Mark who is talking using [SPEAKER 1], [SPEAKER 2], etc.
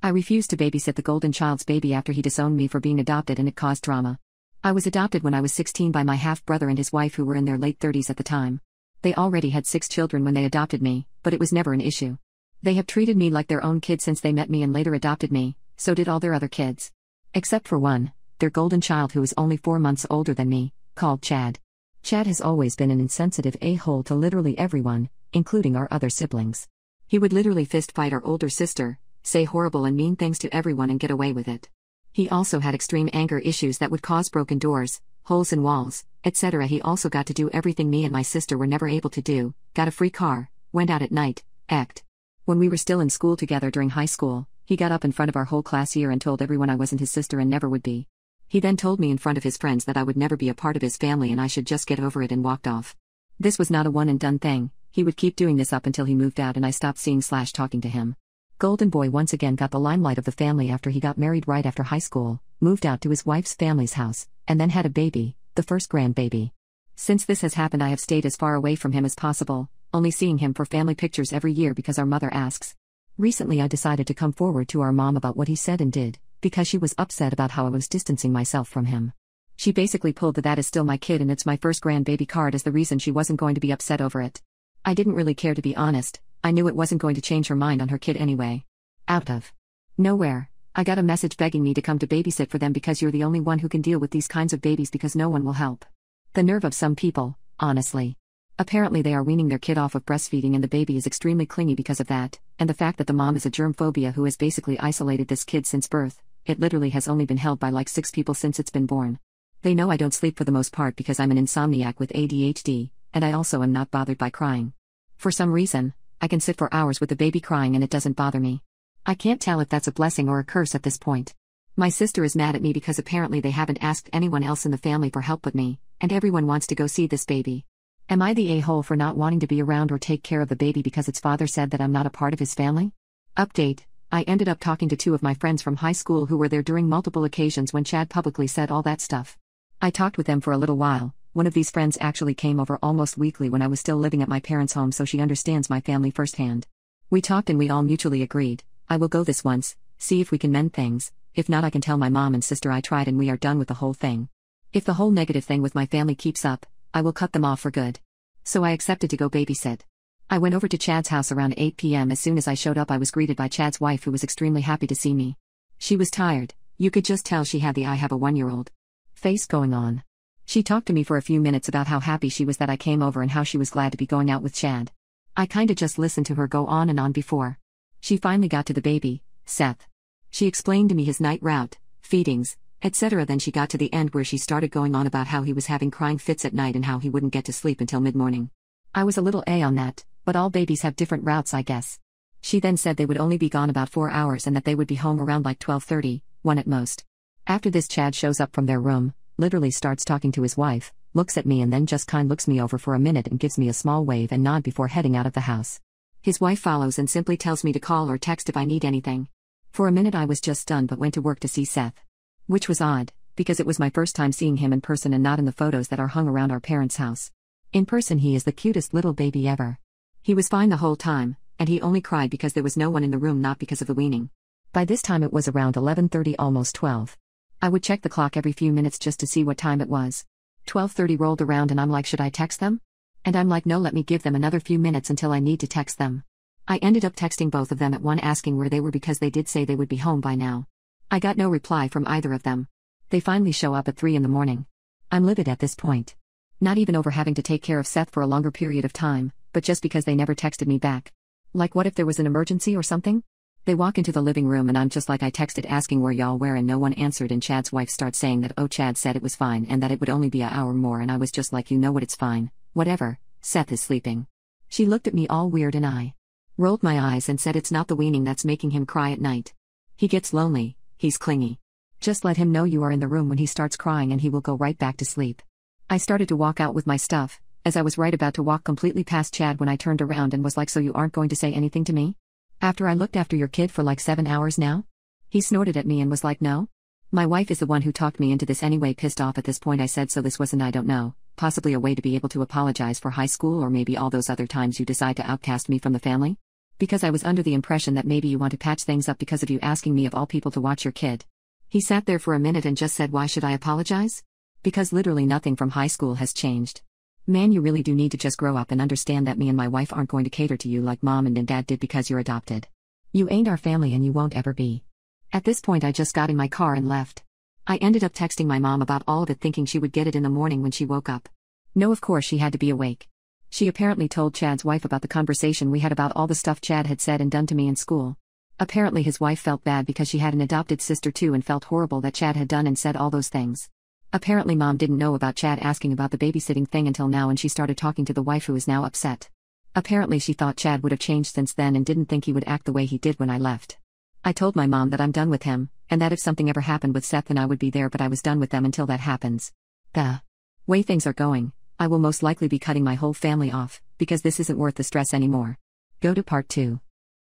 [SPEAKER 1] I refused to babysit the golden child's baby after he disowned me for being adopted, and it caused drama. I was adopted when I was 16 by my half-brother and his wife, who were in their late 30s at the time. They already had 6 children when they adopted me, but it was never an issue. They have treated me like their own kid since they met me and later adopted me, so did all their other kids. Except for one, their golden child, who is only 4 months older than me, called Chad. Chad has always been an insensitive a-hole to literally everyone, including our other siblings. He would literally fist fight our older sister, say horrible and mean things to everyone and get away with it. He also had extreme anger issues that would cause broken doors, holes in walls, etc. He also got to do everything me and my sister were never able to do, got a free car, went out at night, act. When we were still in school together during high school, he got up in front of our whole class year and told everyone I wasn't his sister and never would be. He then told me in front of his friends that I would never be a part of his family and I should just get over it, and walked off. This was not a one and done thing. He would keep doing this up until he moved out and I stopped seeing/talking to him. Golden Boy once again got the limelight of the family after he got married right after high school, moved out to his wife's family's house, and then had a baby, the first grandbaby. Since this has happened, I have stayed as far away from him as possible, only seeing him for family pictures every year because our mother asks. Recently I decided to come forward to our mom about what he said and did, because she was upset about how I was distancing myself from him. She basically pulled the "that is still my kid and it's my first grandbaby" card as the reason she wasn't going to be upset over it. I didn't really care, to be honest. I knew it wasn't going to change her mind on her kid anyway. Out of nowhere, I got a message begging me to come to babysit for them because you're the only one who can deal with these kinds of babies because no one will help. The nerve of some people, honestly. Apparently they are weaning their kid off of breastfeeding and the baby is extremely clingy because of that, and the fact that the mom is a germ phobia who has basically isolated this kid since birth. It literally has only been held by like 6 people since it's been born. They know I don't sleep for the most part because I'm an insomniac with ADHD, and I also am not bothered by crying. For some reason, I can sit for hours with the baby crying and it doesn't bother me. I can't tell if that's a blessing or a curse at this point. My sister is mad at me because apparently they haven't asked anyone else in the family for help but me, and everyone wants to go see this baby. Am I the a-hole for not wanting to be around or take care of the baby because its father said that I'm not a part of his family? Update: I ended up talking to 2 of my friends from high school who were there during multiple occasions when Chad publicly said all that stuff. I talked with them for a little while. One of these friends actually came over almost weekly when I was still living at my parents' home, so she understands my family firsthand. We talked and we all mutually agreed, I will go this once, see if we can mend things. If not, I can tell my mom and sister I tried and we are done with the whole thing. If the whole negative thing with my family keeps up, I will cut them off for good. So I accepted to go babysit. I went over to Chad's house around 8 p.m. As soon as I showed up, I was greeted by Chad's wife, who was extremely happy to see me. She was tired. You could just tell she had the "I have a 1-year-old" face going on. She talked to me for a few minutes about how happy she was that I came over and how she was glad to be going out with Chad. I kinda just listened to her go on and on before she finally got to the baby, Seth. She explained to me his night route, feedings, etc. Then she got to the end where she started going on about how he was having crying fits at night and how he wouldn't get to sleep until mid-morning. I was a little on that, but all babies have different routes, I guess. She then said they would only be gone about 4 hours and that they would be home around like 12:30, 1 at most. After this, Chad shows up from their room, literally starts talking to his wife, looks at me and then just looks me over for a minute and gives me a small wave and nod before heading out of the house. His wife follows and simply tells me to call or text if I need anything. For a minute I was just stunned but went to work to see Seth. Which was odd, because it was my first time seeing him in person and not in the photos that are hung around our parents' house. In person he is the cutest little baby ever. He was fine the whole time, and he only cried because there was no one in the room, not because of the weaning. By this time it was around 11:30, almost 12. I would check the clock every few minutes just to see what time it was. 12:30 rolled around and I'm like, should I text them? And I'm like, no, let me give them another few minutes until I need to text them. I ended up texting both of them at one asking where they were because they did say they would be home by now. I got no reply from either of them. They finally show up at 3 in the morning. I'm livid at this point. Not even over having to take care of Seth for a longer period of time, but just because they never texted me back. Like, what if there was an emergency or something? They walk into the living room and I'm just like, I texted asking where y'all were and no one answered, and Chad's wife starts saying that, oh, Chad said it was fine and that it would only be an hour more, and I was just like, you know what, it's fine, whatever, Seth is sleeping. She looked at me all weird and I rolled my eyes and said, it's not the weaning that's making him cry at night. He gets lonely, he's clingy. Just let him know you are in the room when he starts crying and he will go right back to sleep. I started to walk out with my stuff, as I was right about to walk completely past Chad when I turned around and was like, so you aren't going to say anything to me? After I looked after your kid for like 7 hours now? He snorted at me and was like, no? My wife is the one who talked me into this anyway. Pissed off at this point, I said, so this wasn't, I don't know, possibly a way to be able to apologize for high school or maybe all those other times you decide to outcast me from the family? Because I was under the impression that maybe you want to patch things up because of you asking me of all people to watch your kid. He sat there for a minute and just said, why should I apologize? Because literally nothing from high school has changed. Man, you really do need to just grow up and understand that me and my wife aren't going to cater to you like mom and dad did because you're adopted. You ain't our family and you won't ever be. At this point I just got in my car and left. I ended up texting my mom about all of it thinking she would get it in the morning when she woke up. No, of course she had to be awake. She apparently told Chad's wife about the conversation we had about all the stuff Chad had said and done to me in school. Apparently his wife felt bad because she had an adopted sister too and felt horrible that Chad had done and said all those things. Apparently mom didn't know about Chad asking about the babysitting thing until now, and she started talking to the wife, who is now upset. Apparently she thought Chad would have changed since then and didn't think he would act the way he did when I left. I told my mom that I'm done with him, and that if something ever happened with Seth then I would be there, but I was done with them until that happens. The way things are going, I will most likely be cutting my whole family off, because this isn't worth the stress anymore. Go to part 2.